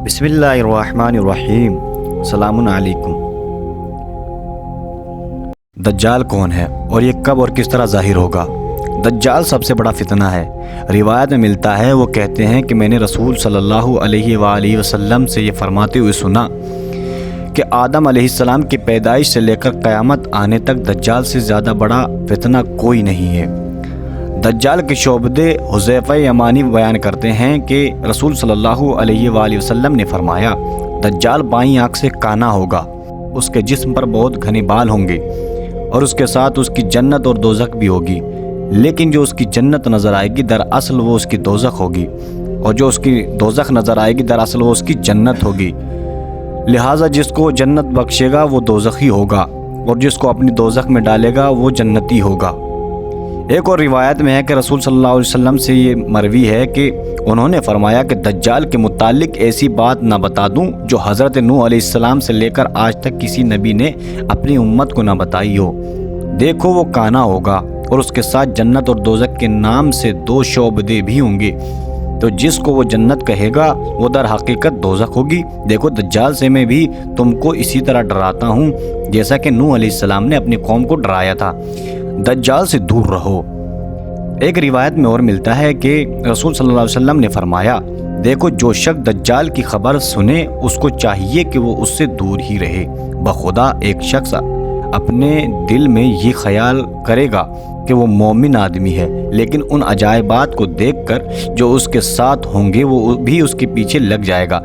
بسم اللہ الرحمن الرحیم۔ السلام علیکم۔ دجال کون ہے اور یہ کب اور کس طرح ظاہر ہوگا؟ دجال سب سے بڑا فتنہ ہے۔ روایت میں ملتا ہے، وہ کہتے ہیں کہ میں نے رسول صلی اللہ علیہ وآلہ وسلم سے یہ فرماتے ہوئے سنا کہ آدم علیہ السلام کی پیدائش سے لے کر قیامت آنے تک دجال سے زیادہ بڑا فتنہ کوئی نہیں ہے۔ دجال کے شعبدے حذیفہ یمانی بیان کرتے ہیں کہ رسول صلی اللہ علیہ وآلہ وسلم نے فرمایا، دجال بائیں آنکھ سے کانا ہوگا، اس کے جسم پر بہت گھنے بال ہوں گے اور اس کے ساتھ اس کی جنت اور دوزخ بھی ہوگی، لیکن جو اس کی جنت نظر آئے گی دراصل وہ اس کی دوزخ ہوگی، اور جو اس کی دوزخ نظر آئے گی دراصل وہ اس کی جنت ہوگی۔ لہٰذا جس کو جنت بخشے گا وہ دوزخی ہوگا اور جس کو اپنی دوزخ میں ڈالے گا وہ جنتی ہوگا۔ ایک اور روایت میں ہے کہ رسول صلی اللہ علیہ وسلم سے یہ مروی ہے کہ انہوں نے فرمایا کہ دجال کے متعلق ایسی بات نہ بتا دوں جو حضرت نوح علیہ السلام سے لے کر آج تک کسی نبی نے اپنی امت کو نہ بتائی ہو۔ دیکھو وہ کانا ہوگا اور اس کے ساتھ جنت اور دوزخ کے نام سے 2 شعبدے بھی ہوں گے، تو جس کو وہ جنت کہے گا وہ در حقیقت دوزخ ہوگی۔ دیکھو دجال سے میں بھی تم کو اسی طرح ڈراتا ہوں جیسا کہ نوح علیہ السلام نے اپنی قوم کو ڈرایا تھا۔ دجال سے دور رہو۔ ایک روایت میں اور ملتا ہے کہ رسول صلی اللہ علیہ وسلم نے فرمایا، دیکھو جو شخص دجال کی خبر سنے اس کو چاہیے کہ وہ اس سے دور ہی رہے۔ بخدا ایک شخص اپنے دل میں یہ خیال کرے گا کہ وہ مومن آدمی ہے، لیکن ان عجائبات کو دیکھ کر جو اس کے ساتھ ہوں گے وہ بھی اس کے پیچھے لگ جائے گا۔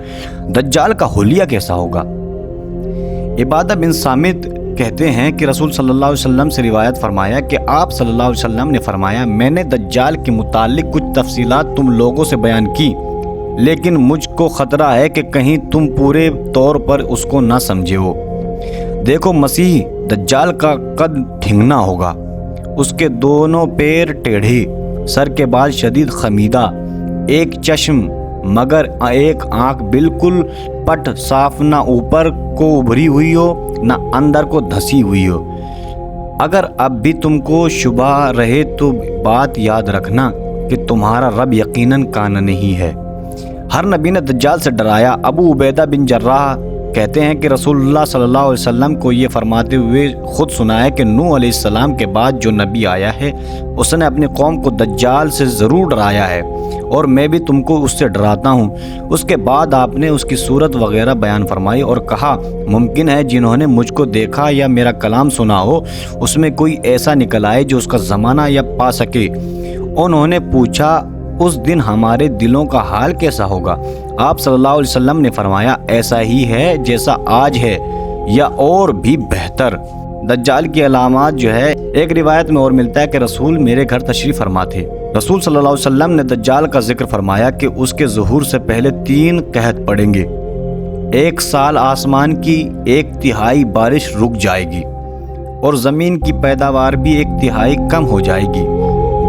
دجال کا حلیہ کیسا ہوگا؟ عبادہ بن صامت کہتے ہیں کہ رسول صلی اللہ علیہ وسلم سے روایت فرمایا کہ آپ صلی اللہ علیہ وسلم نے فرمایا، میں نے دجال کے متعلق کچھ تفصیلات تم لوگوں سے بیان کی، لیکن مجھ کو خطرہ ہے کہ کہیں تم پورے طور پر اس کو نہ سمجھے ہو۔ دیکھو مسیح دجال کا قد ٹھنگنا ہوگا، اس کے دونوں پیر ٹیڑھے، سر کے بال شدید خمیدہ، ایک چشم مگر ایک آنکھ بالکل پٹ صاف، نہ اوپر کو ابھری ہوئی ہو نہ اندر کو دھسی ہوئی ہو۔ اگر اب بھی تم کو شبہ رہے تو بات یاد رکھنا کہ تمہارا رب یقیناً کانا نہیں ہے۔ ہر نبی نے دجال سے ڈرایا۔ ابو عبیدہ بن جراح کہتے ہیں کہ رسول اللہ صلی اللہ علیہ وسلم کو یہ فرماتے ہوئے خود سنا ہے کہ نوح علیہ السلام کے بعد جو نبی آیا ہے اس نے اپنی قوم کو دجال سے ضرور ڈرایا ہے، اور میں بھی تم کو اس سے ڈراتا ہوں۔ اس کے بعد آپ نے اس کی صورت وغیرہ بیان فرمائی اور کہا، ممکن ہے جنہوں نے مجھ کو دیکھا یا میرا کلام سنا ہو اس میں کوئی ایسا نکل آئے جو اس کا زمانہ یا پا سکے۔ انہوں نے پوچھا، اس دن ہمارے دلوں کا حال کیسا ہوگا؟ آپ صلی اللہ علیہ وسلم نے فرمایا، ایسا ہی ہے جیسا آج ہے یا اور بھی بہتر۔ دجال کی علامات جو ہے، ایک روایت میں اور ملتا ہے کہ رسول میرے گھر تشریف فرما تھے۔ رسول صلی اللہ علیہ وسلم نے دجال کا ذکر فرمایا کہ اس کے ظہور سے پہلے 3 قحط پڑیں گے۔ 1 سال آسمان کی 1/3 بارش رک جائے گی اور زمین کی پیداوار بھی 1/3 کم ہو جائے گی۔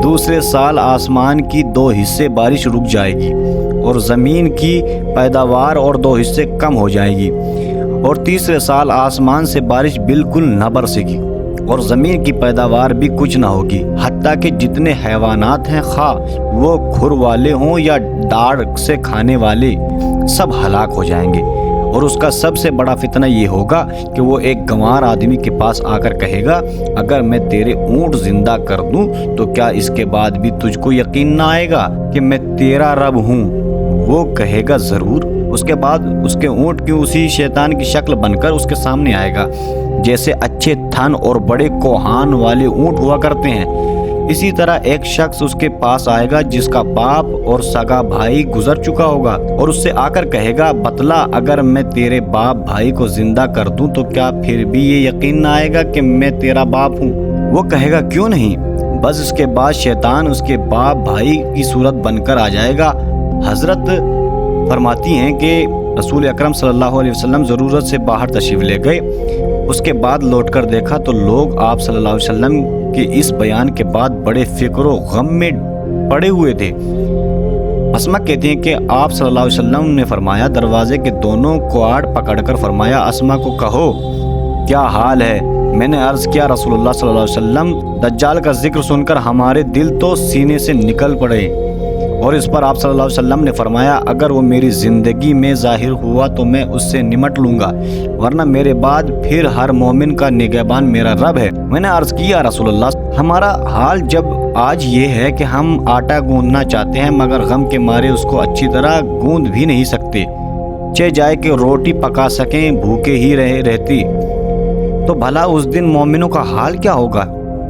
دوسرے سال آسمان کی 2 حصے بارش رک جائے گی اور زمین کی پیداوار اور 2 حصے کم ہو جائے گی، اور تیسرے سال آسمان سے بارش بالکل نہ برسے گی اور زمین کی پیداوار بھی کچھ نہ ہوگی، حتیٰ کہ جتنے حیوانات ہیں خواہ وہ کھر والے ہوں یا ڈاڑھ سے کھانے والے، سب ہلاک ہو جائیں گے۔ اور اس کا سب سے بڑا فتنہ یہ ہوگا کہ وہ ایک گنوار آدمی کے پاس آ کر کہے گا، اگر میں تیرے اونٹ زندہ کر دوں تو کیا اس کے بعد بھی تجھ کو یقین نہ آئے گا کہ میں تیرا رب ہوں؟ وہ کہے گا ضرور۔ اس کے بعد اس کے اونٹ کی اسی شیطان کی شکل بن کر اس کے سامنے آئے گا، جیسے اچھے تھن اور بڑے کوہان والے اونٹ ہوا کرتے ہیں۔ اسی طرح ایک شخص اس کے پاس آئے گا جس کا باپ اور سگا بھائی گزر چکا ہوگا، اور اس سے آ کر کہے گا، بتلا اگر میں تیرے باپ بھائی کو زندہ کر دوں تو کیا پھر بھی یہ یقین نہ آئے گا کہ میں تیرا باپ ہوں؟ وہ کہے گا کیوں نہیں؟ بس اس کے بعد شیطان اس کے باپ بھائی کی صورت بن کر آ جائے گا۔ حضرت فرماتی ہیں کہ رسول اکرم صلی اللہ علیہ وسلم ضرورت سے باہر تشریف لے گئے۔ اس کے بعد لوٹ کر دیکھا تو لوگ آپ صلی اللہ علیہ وسلم کے اس بیان کے بعد بڑے فکر و غم میں پڑے ہوئے تھے۔ اسما کہتے ہیں کہ آپ صلی اللہ علیہ وسلم نے فرمایا، دروازے کے دونوں کوارڈ پکڑ کر فرمایا، اسما کو کہو کیا حال ہے؟ میں نے عرض کیا، رسول اللہ صلی اللہ علیہ وسلم، دجال کا ذکر سن کر ہمارے دل تو سینے سے نکل پڑے اور اس پر آپ صلی اللہ علیہ وسلم نے فرمایا اگر وہ میری زندگی میں ظاہر ہوا تو میں اس سے نمٹ لوں گا، ورنہ میرے بعد پھر ہر مومن کا نگہبان میرا رب ہے۔ میں نے عرض کیا رسول اللہ، ہمارا حال جب آج یہ ہے کہ ہم آٹا گوندنا چاہتے ہیں مگر غم کے مارے اس کو اچھی طرح گوند بھی نہیں سکتے، چہ جائے کہ روٹی پکا سکیں بھوکے ہی رہتی، تو بھلا اس دن مومنوں کا حال کیا ہوگا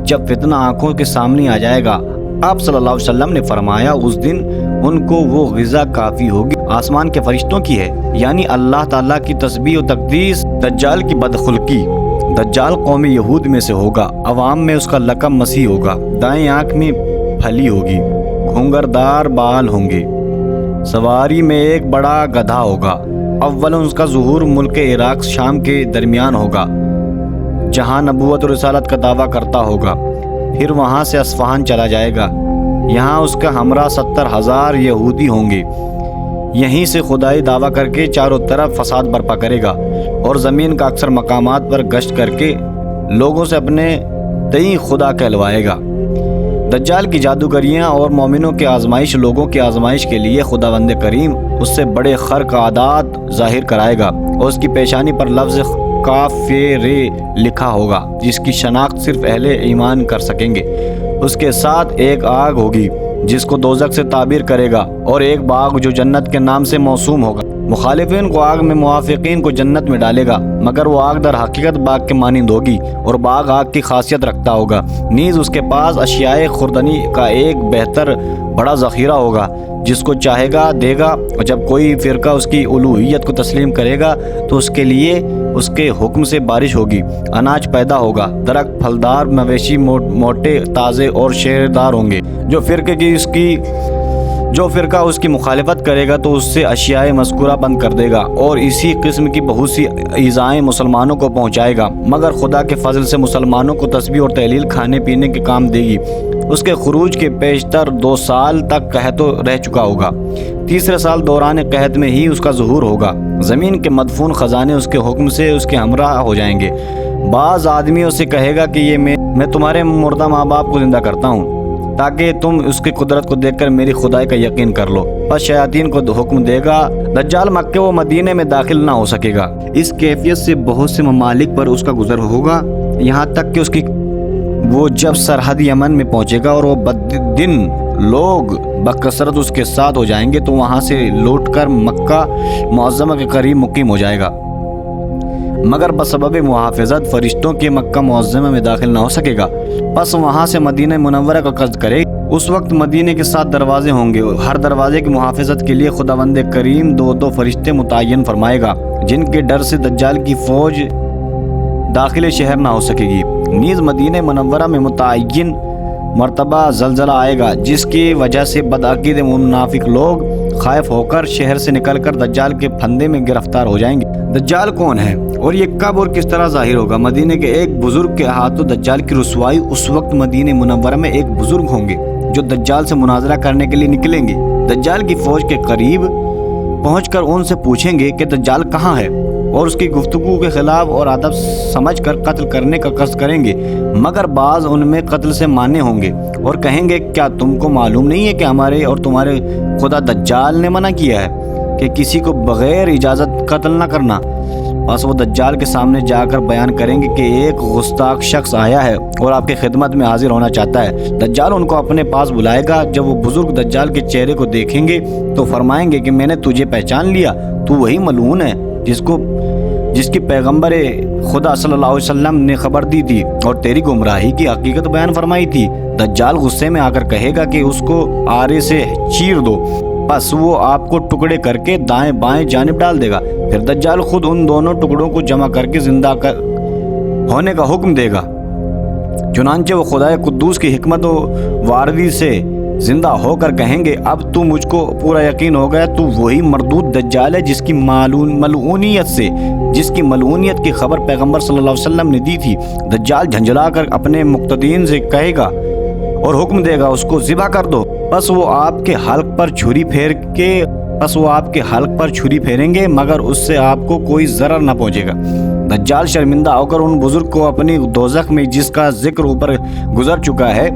جب فتنہ آنکھوں کے سامنے آ جائے گا۔ آپ صلی اللہ علیہ وسلم نے فرمایا اس دن ان کو وہ غذا کافی ہوگی آسمان کے فرشتوں کی ہے، یعنی اللہ تعالیٰ کی تسبیح و تقدیس۔ دجال کی بدخلقی، دجال قوم یہود میں سے ہوگا، عوام میں اس کا لقب مسیح ہوگا، دائیں آنکھ میں پھلی ہوگی، گھونگھردار بال ہوں گے، سواری میں ایک بڑا گدھا ہوگا۔ اول اس کا ظہور ملک عراق شام کے درمیان ہوگا جہاں نبوت و رسالت کا دعویٰ کرتا ہوگا، پھر وہاں سے اصفہان چلا جائے گا، یہاں اس کا ہمراہ 70,000 یہودی ہوں گے، یہیں سے خدائی دعویٰ کر کے چاروں طرف فساد برپا کرے گا اور زمین کا اکثر مقامات پر گشت کر کے لوگوں سے اپنے تئیں خدا کہلوائے گا۔ دجال کی جادوگریاں اور مومنوں کے آزمائش، لوگوں کی آزمائش کے لیے خداوند کریم اس سے بڑے خرق عادات ظاہر کرائے گا اور اس کی پیشانی پر لفظ کافر لکھا ہوگا جس کی شناخت صرف اہل ایمان کر سکیں گے۔ اس کے ساتھ ایک آگ ہوگی جس کو دوزخ سے تعبیر کرے گا اور ایک باغ جو جنت کے نام سے موسوم ہوگا۔ مخالفین کو آگ میں، موافقین کو جنت میں ڈالے گا، مگر وہ آگ در حقیقت باغ کے مانند ہوگی اور باغ آگ کی خاصیت رکھتا ہوگا، نیز اس کے پاس اشیاء خوردنی کا ایک بہتر بڑا ذخیرہ ہوگا، جس کو چاہے گا دے گا، اور جب کوئی فرقہ اس کی الوہیت کو تسلیم کرے گا تو اس کے لیے اس کے حکم سے بارش ہوگی، اناج پیدا ہوگا، درخت پھلدار، مویشی موٹے تازے اور شیردار ہوں گے۔ جو فرقہ اس کی مخالفت کرے گا تو اس سے اشیاء مذکورہ بند کر دے گا اور اسی قسم کی بہت سی ایذائیں مسلمانوں کو پہنچائے گا، مگر خدا کے فضل سے مسلمانوں کو تسبیح اور تحلیل کھانے پینے کے کام دے گی۔ اس کے خروج کے پیشتر 2 سال تک قحط رہ چکا ہوگا، تیسرے سال دوران قحط میں ہی اس کا ظہور ہوگا، زمین کے مدفون خزانے اس کے حکم سے اس کے ہمراہ ہو جائیں گے۔ بعض آدمیوں سے کہے گا کہ یہ میں تمہارے مردہ ماں باپ کو زندہ کرتا ہوں تاکہ تم اس کی قدرت کو دیکھ کر میری خدائی کا یقین کر لو۔ پس شیاطین کو حکم دے گا دجال مکہ و مدینے میں داخل نہ ہو سکے گا۔ اس کیفیت سے بہت سے ممالک پر اس کا گزر ہوگا، یہاں تک کہ وہ جب سرحد یمن میں پہنچے گا اور وہ بدن لوگ بکثرت اس کے ساتھ ہو جائیں گے تو وہاں سے لوٹ کر مکہ معظمہ کے قریب مقیم ہو جائے گا، مگر بسبب محافظت فرشتوں کے مکہ معظمہ میں داخل نہ ہو سکے گا۔ پس وہاں سے مدینہ منورہ کا قصد کرے۔ اس وقت مدینے کے 7 دروازے ہوں گے، ہر دروازے کی محافظت کے لیے خداوند کریم 2 فرشتے متعین فرمائے گا جن کے ڈر سے دجال کی فوج داخل شہر نہ ہو سکے گی۔ نیز مدینہ منورہ میں متعین مرتبہ زلزلہ آئے گا جس کی وجہ سے بدعقید منافق لوگ خائف ہو کر شہر سے نکل کر دجال کے پھندے میں گرفتار ہو جائیں گے۔ دجال کون ہے اور یہ کب اور کس طرح ظاہر ہوگا؟ مدینے کے ایک بزرگ کے ہاتھوں دجال کی رسوائی۔ اس وقت مدینہ منورہ میں ایک بزرگ ہوں گے جو دجال سے مناظرہ کرنے کے لیے نکلیں گے، دجال کی فوج کے قریب پہنچ کر ان سے پوچھیں گے کہ دجال کہاں ہے اور اس کی گفتگو کے خلاف اور ادب سمجھ کر قتل کرنے کا قصد کریں گے، مگر بعض ان میں قتل سے مانے ہوں گے اور کہیں گے کیا تم کو معلوم نہیں ہے کہ ہمارے اور تمہارے خدا دجال نے منع کیا ہے کہ کسی کو بغیر اجازت قتل نہ کرنا؟ بس وہ دجال کے سامنے جا کر بیان کریں گے کہ ایک گستاخ شخص آیا ہے اور آپ کی خدمت میں حاضر ہونا چاہتا ہے۔ دجال ان کو اپنے پاس بلائے گا۔ جب وہ بزرگ دجال کے چہرے کو دیکھیں گے تو فرمائیں گے کہ میں نے تجھے پہچان لیا، تو وہی ملعون ہے جس کی پیغمبر خدا صلی اللہ علیہ وسلم نے خبر دی تھی اور تیری گمراہی کی حقیقت بیان فرمائی تھی۔ دجال غصے میں آ کر کہے گا کہ اس کو آرے سے چیر دو، بس وہ آپ کو ٹکڑے کر کے دائیں بائیں جانب ڈال دے گا۔ پھر دجال خود ان دونوں ٹکڑوں کو جمع کر کے زندہ ہونے کا حکم دے گا، چنانچہ وہ خدائے قدوس کی حکمت و واردی سے زندہ ہو کر کہیں گے اب تو مجھ کو پورا یقین ہو گیا، تو وہی مردود دجال ہے جس کی ملعونیت کی خبر پیغمبر صلی اللہ علیہ وسلم نے دی تھی۔ دجال جھنجھلا کر اپنے مقتدین سے کہے گا اور حکم دے گا اس کو ذبح کر دو، بس وہ آپ کے حلق پر چھری پھیریں گے مگر اس سے آپ کو کوئی ضرر نہ پہنچے گا۔ دجال شرمندہ ہو کر ان بزرگ کو اپنی دوزخ میں جس کا ذکر اوپر گزر چکا ہے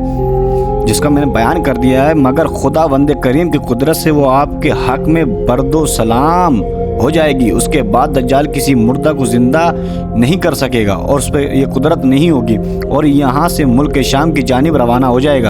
جس کا میں نے بیان کر دیا ہے، مگر خدا وند کریم کی قدرت سے وہ آپ کے حق میں برد و سلام ہو جائے گی۔ اس کے بعد دجال کسی مردہ کو زندہ نہیں کر سکے گا اور اس پہ یہ قدرت نہیں ہوگی، اور یہاں سے ملک شام کی جانب روانہ ہو جائے گا۔